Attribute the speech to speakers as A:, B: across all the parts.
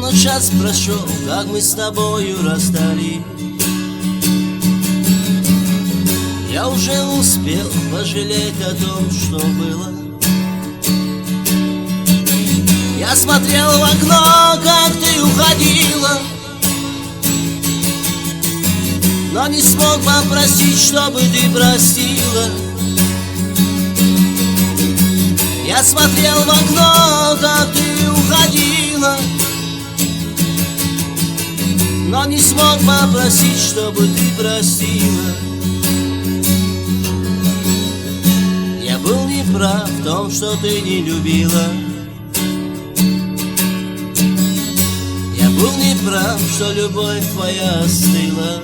A: Ровно час прошел, как мы с тобою расстались. Я уже успел пожалеть о том, что было. Я смотрел в окно, как ты уходила, но не смог попросить, чтобы ты простила. Я смотрел в окно, как ты уходила, но не смог попросить, чтобы ты простила. Я был неправ в том, что ты не любила. Я был неправ, что любовь твоя остыла.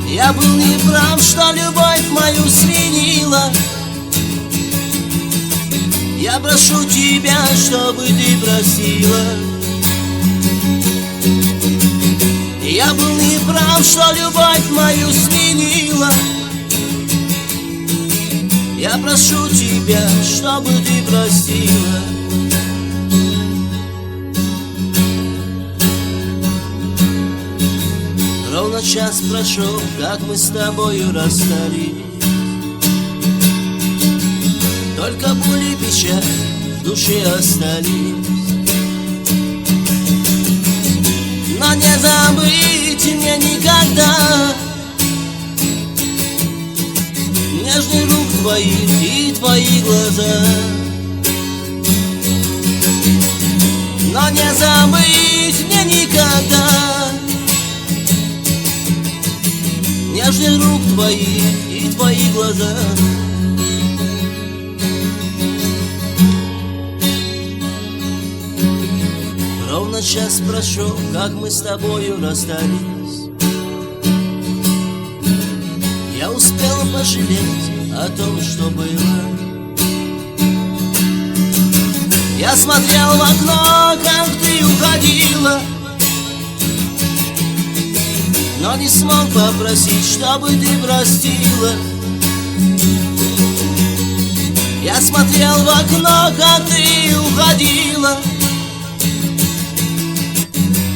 A: Я был неправ, что любовь мою сменила. Я прошу тебя, чтобы ты простила. Я был неправ, что любовь мою сменила. Я прошу тебя, чтобы ты простила. Ровно час прошел, как мы с тобою расстались. Только боль и печаль в душе остались. Но не забыть мне никогда нежный рук твоих и твои глаза. Но не забыть мне никогда нежный рук твоих и твои глаза. Ровно час прошел, как мы с тобою расстались. Я успел пожалеть о том, что было. Я смотрел в окно, как ты уходила, но не смог попросить, чтобы ты простила. Я смотрел в окно, как ты уходила,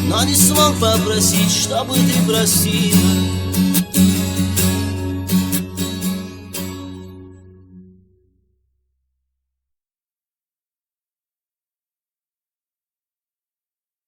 A: но не смог попросить, чтобы ты простила.